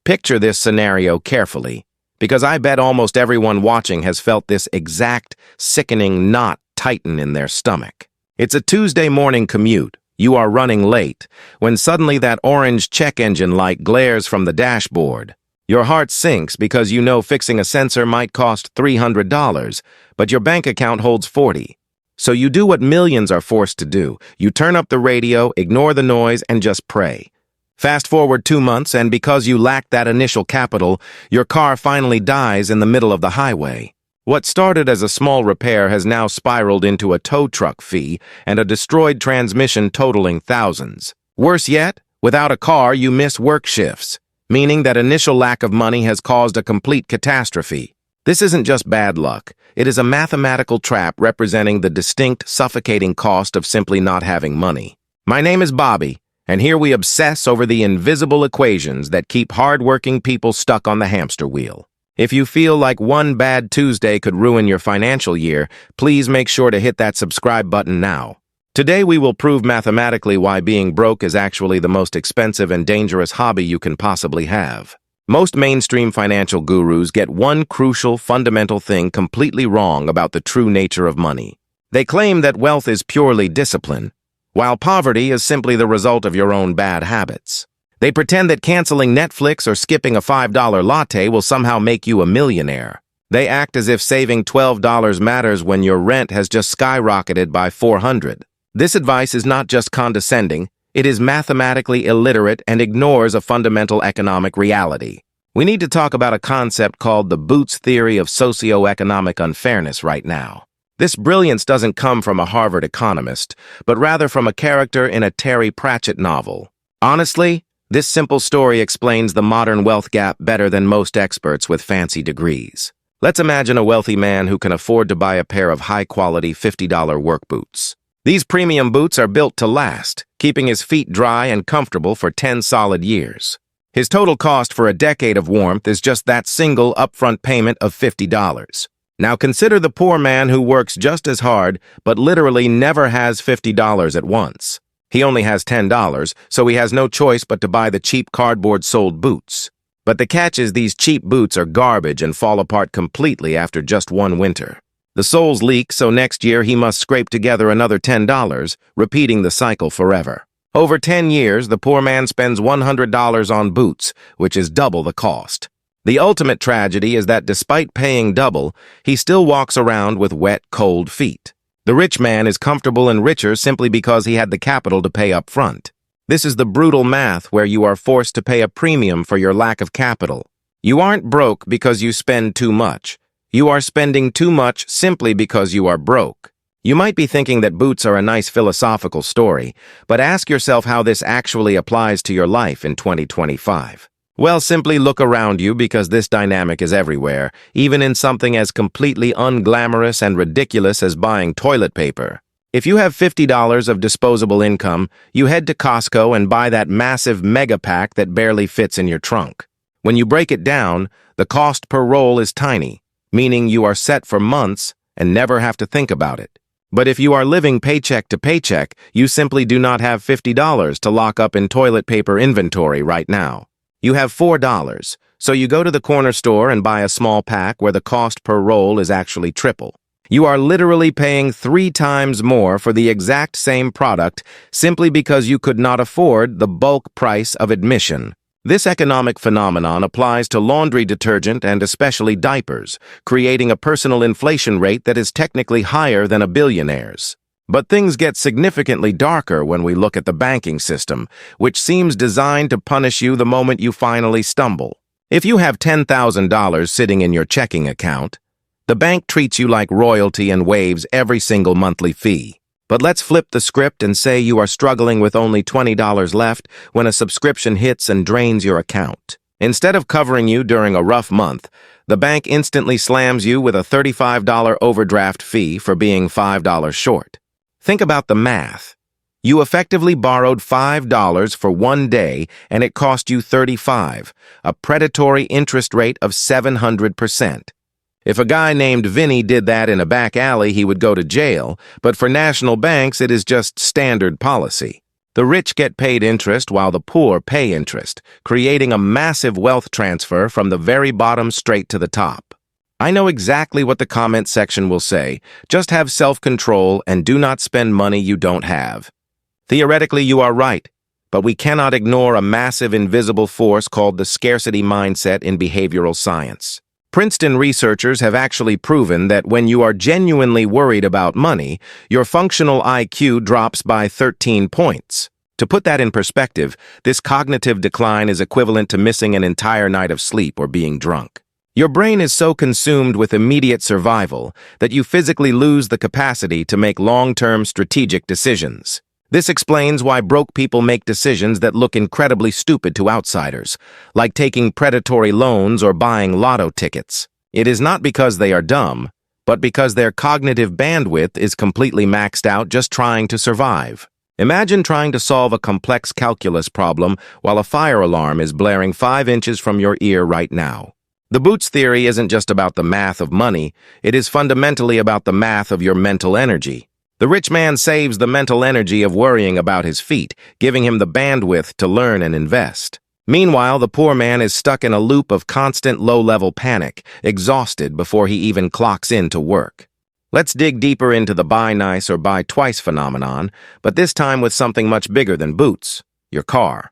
Picture this scenario carefully, because I bet almost everyone watching has felt this exact, sickening knot tighten in their stomach. It's a Tuesday morning commute. You are running late, when suddenly that orange check engine light glares from the dashboard. Your heart sinks because you know fixing a sensor might cost $300, but your bank account holds $40. So you do what millions are forced to do. You turn up the radio, ignore the noise, and just pray. Fast forward 2 months, and because you lacked that initial capital, your car finally dies in the middle of the highway. What started as a small repair has now spiraled into a tow truck fee and a destroyed transmission totaling thousands. Worse yet, without a car, you miss work shifts, meaning that initial lack of money has caused a complete catastrophe. This isn't just bad luck. It is a mathematical trap representing the distinct, suffocating cost of simply not having money. My name is Bobby, and here we obsess over the invisible equations that keep hardworking people stuck on the hamster wheel. If you feel like one bad Tuesday could ruin your financial year, please make sure to hit that subscribe button now. Today we will prove mathematically why being broke is actually the most expensive and dangerous hobby you can possibly have. Most mainstream financial gurus get one crucial, fundamental thing completely wrong about the true nature of money. They claim that wealth is purely discipline, while poverty is simply the result of your own bad habits. They pretend that canceling Netflix or skipping a $5 latte will somehow make you a millionaire. They act as if saving $12 matters when your rent has just skyrocketed by $400. This advice is not just condescending, it is mathematically illiterate and ignores a fundamental economic reality. We need to talk about a concept called the Boots theory of socioeconomic unfairness right now. This brilliance doesn't come from a Harvard economist, but rather from a character in a Terry Pratchett novel. Honestly, this simple story explains the modern wealth gap better than most experts with fancy degrees. Let's imagine a wealthy man who can afford to buy a pair of high-quality $50 work boots. These premium boots are built to last, keeping his feet dry and comfortable for 10 solid years. His total cost for a decade of warmth is just that single upfront payment of $50. Now consider the poor man who works just as hard, but literally never has $50 at once. He only has $10, so he has no choice but to buy the cheap cardboard-soled boots. But the catch is these cheap boots are garbage and fall apart completely after just one winter. The soles leak, so next year he must scrape together another $10, repeating the cycle forever. Over 10 years, the poor man spends $100 on boots, which is double the cost. The ultimate tragedy is that despite paying double, he still walks around with wet, cold feet. The rich man is comfortable and richer simply because he had the capital to pay up front. This is the brutal math where you are forced to pay a premium for your lack of capital. You aren't broke because you spend too much. You are spending too much simply because you are broke. You might be thinking that boots are a nice philosophical story, but ask yourself how this actually applies to your life in 2025. Well, simply look around you because this dynamic is everywhere, even in something as completely unglamorous and ridiculous as buying toilet paper. If you have $50 of disposable income, you head to Costco and buy that massive mega pack that barely fits in your trunk. When you break it down, the cost per roll is tiny, meaning you are set for months and never have to think about it. But if you are living paycheck to paycheck, you simply do not have $50 to lock up in toilet paper inventory right now. You have $4, so you go to the corner store and buy a small pack where the cost per roll is actually triple. You are literally paying 3 times more for the exact same product simply because you could not afford the bulk price of admission. This economic phenomenon applies to laundry detergent and especially diapers, creating a personal inflation rate that is technically higher than a billionaire's. But things get significantly darker when we look at the banking system, which seems designed to punish you the moment you finally stumble. If you have $10,000 sitting in your checking account, the bank treats you like royalty and waives every single monthly fee. But let's flip the script and say you are struggling with only $20 left when a subscription hits and drains your account. Instead of covering you during a rough month, the bank instantly slams you with a $35 overdraft fee for being $5 short. Think about the math. You effectively borrowed $5 for 1 day and it cost you $35, a predatory interest rate of 700%. If a guy named Vinny did that in a back alley, he would go to jail, but for national banks, it is just standard policy. The rich get paid interest while the poor pay interest, creating a massive wealth transfer from the very bottom straight to the top. I know exactly what the comment section will say. Just have self-control and do not spend money you don't have. Theoretically, you are right, but we cannot ignore a massive invisible force called the scarcity mindset in behavioral science. Princeton researchers have actually proven that when you are genuinely worried about money, your functional IQ drops by 13 points. To put that in perspective, this cognitive decline is equivalent to missing an entire night of sleep or being drunk. Your brain is so consumed with immediate survival that you physically lose the capacity to make long-term strategic decisions. This explains why broke people make decisions that look incredibly stupid to outsiders, like taking predatory loans or buying lotto tickets. It is not because they are dumb, but because their cognitive bandwidth is completely maxed out just trying to survive. Imagine trying to solve a complex calculus problem while a fire alarm is blaring 5 inches from your ear right now. The boots theory isn't just about the math of money, it is fundamentally about the math of your mental energy. The rich man saves the mental energy of worrying about his feet, giving him the bandwidth to learn and invest. Meanwhile, the poor man is stuck in a loop of constant low-level panic, exhausted before he even clocks in to work. Let's dig deeper into the buy nice or buy twice phenomenon, but this time with something much bigger than boots, your car.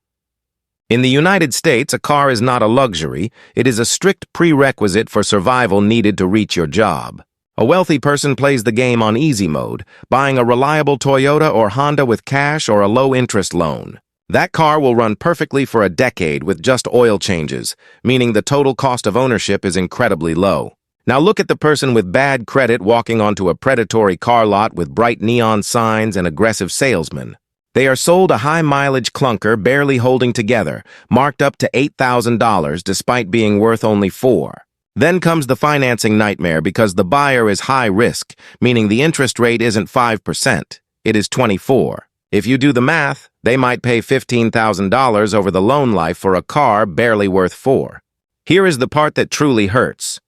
In the United States, a car is not a luxury, it is a strict prerequisite for survival needed to reach your job. A wealthy person plays the game on easy mode, buying a reliable Toyota or Honda with cash or a low-interest loan. That car will run perfectly for a decade with just oil changes, meaning the total cost of ownership is incredibly low. Now look at the person with bad credit walking onto a predatory car lot with bright neon signs and aggressive salesmen. They are sold a high-mileage clunker barely holding together, marked up to $8,000 despite being worth only $4,000. Then comes the financing nightmare because the buyer is high risk, meaning the interest rate isn't 5%, it is 24%. If you do the math, they might pay $15,000 over the loan life for a car barely worth $4,000. Here is the part that truly hurts.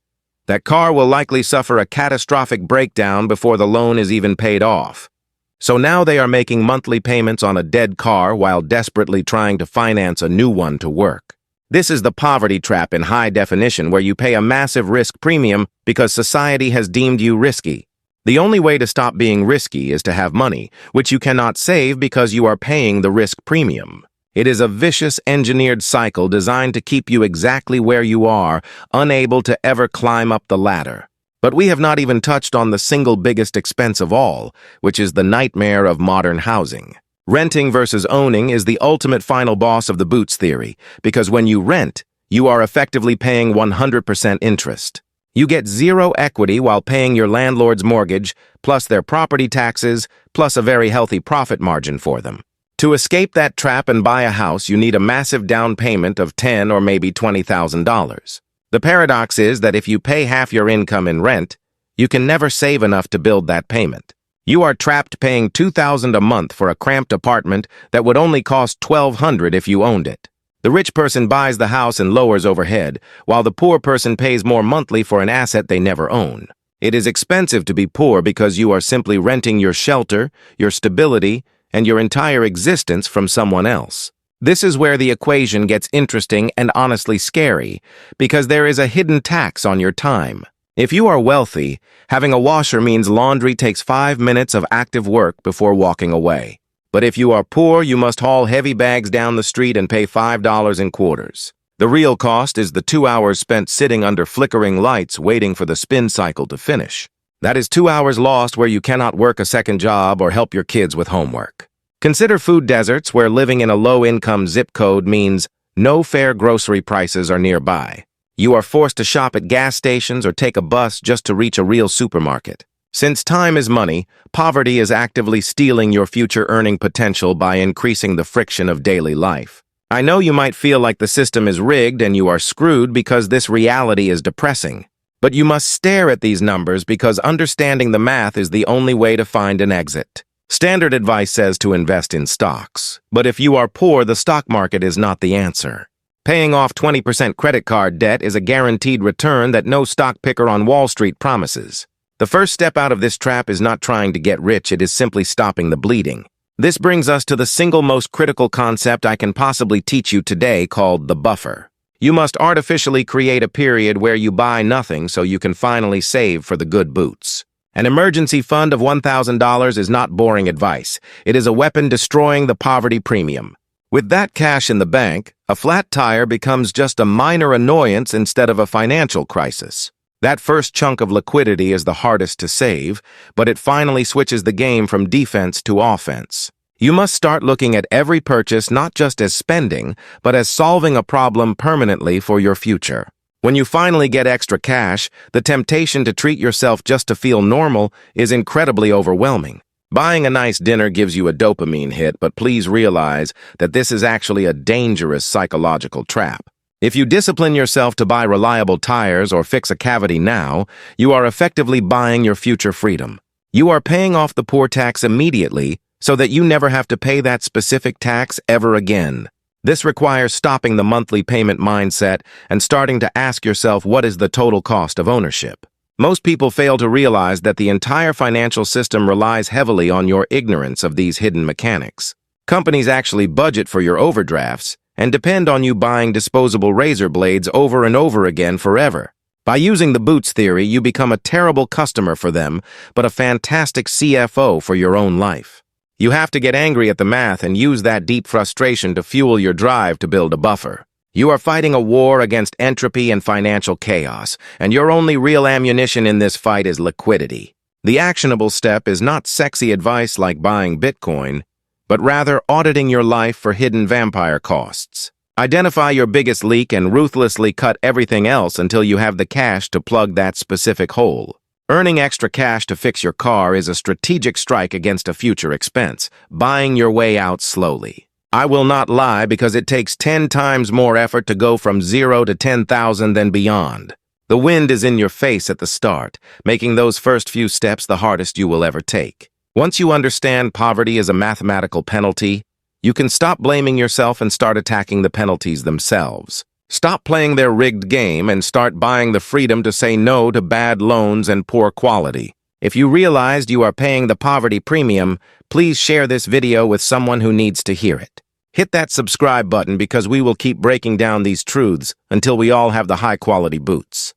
That car will likely suffer a catastrophic breakdown before the loan is even paid off. So now they are making monthly payments on a dead car while desperately trying to finance a new one to work. This is the poverty trap in high definition where you pay a massive risk premium because society has deemed you risky. The only way to stop being risky is to have money, which you cannot save because you are paying the risk premium. It is a vicious engineered cycle designed to keep you exactly where you are, unable to ever climb up the ladder. But we have not even touched on the single biggest expense of all, which is the nightmare of modern housing. Renting versus owning is the ultimate final boss of the boots theory, because when you rent, you are effectively paying 100% interest. You get zero equity while paying your landlord's mortgage, plus their property taxes, plus a very healthy profit margin for them. To escape that trap and buy a house, you need a massive down payment of $10,000 or maybe $20,000. The paradox is that if you pay half your income in rent, you can never save enough to build that payment. You are trapped paying $2,000 a month for a cramped apartment that would only cost $1,200 if you owned it. The rich person buys the house and lowers overhead, while the poor person pays more monthly for an asset they never own. It is expensive to be poor because you are simply renting your shelter, your stability, and your entire existence from someone else. This is where the equation gets interesting and honestly scary, because there is a hidden tax on your time. If you are wealthy, having a washer means laundry takes 5 minutes of active work before walking away. But if you are poor, you must haul heavy bags down the street and pay $5 in quarters. The real cost is the 2 hours spent sitting under flickering lights waiting for the spin cycle to finish. That is 2 hours lost where you cannot work a second job or help your kids with homework. Consider food deserts where living in a low-income zip code means no fair grocery prices are nearby. You are forced to shop at gas stations or take a bus just to reach a real supermarket. Since time is money, poverty is actively stealing your future earning potential by increasing the friction of daily life. I know you might feel like the system is rigged and you are screwed because this reality is depressing. But you must stare at these numbers because understanding the math is the only way to find an exit. Standard advice says to invest in stocks, but if you are poor, the stock market is not the answer. Paying off 20% credit card debt is a guaranteed return that no stock picker on Wall Street promises. The first step out of this trap is not trying to get rich, it is simply stopping the bleeding. This brings us to the single most critical concept I can possibly teach you today, called the buffer. You must artificially create a period where you buy nothing so you can finally save for the good boots. An emergency fund of $1,000 is not boring advice. It is a weapon destroying the poverty premium. With that cash in the bank, a flat tire becomes just a minor annoyance instead of a financial crisis. That first chunk of liquidity is the hardest to save, but it finally switches the game from defense to offense. You must start looking at every purchase not just as spending, but as solving a problem permanently for your future. When you finally get extra cash, the temptation to treat yourself just to feel normal is incredibly overwhelming. Buying a nice dinner gives you a dopamine hit, but please realize that this is actually a dangerous psychological trap. If you discipline yourself to buy reliable tires or fix a cavity now, you are effectively buying your future freedom. You are paying off the poor tax immediately so that you never have to pay that specific tax ever again. This requires stopping the monthly payment mindset and starting to ask yourself, what is the total cost of ownership? Most people fail to realize that the entire financial system relies heavily on your ignorance of these hidden mechanics. Companies actually budget for your overdrafts and depend on you buying disposable razor blades over and over again forever. By using the boots theory, you become a terrible customer for them, but a fantastic CFO for your own life. You have to get angry at the math and use that deep frustration to fuel your drive to build a buffer. You are fighting a war against entropy and financial chaos, and your only real ammunition in this fight is liquidity. The actionable step is not sexy advice like buying Bitcoin, but rather auditing your life for hidden vampire costs. Identify your biggest leak and ruthlessly cut everything else until you have the cash to plug that specific hole. Earning extra cash to fix your car is a strategic strike against a future expense, buying your way out slowly. I will not lie, because it takes 10 times more effort to go from 0 to 10,000 than beyond. The wind is in your face at the start, making those first few steps the hardest you will ever take. Once you understand poverty is a mathematical penalty, you can stop blaming yourself and start attacking the penalties themselves. Stop playing their rigged game and start buying the freedom to say no to bad loans and poor quality. If you realized you are paying the poverty premium, please share this video with someone who needs to hear it. Hit that subscribe button, because we will keep breaking down these truths until we all have the high-quality boots.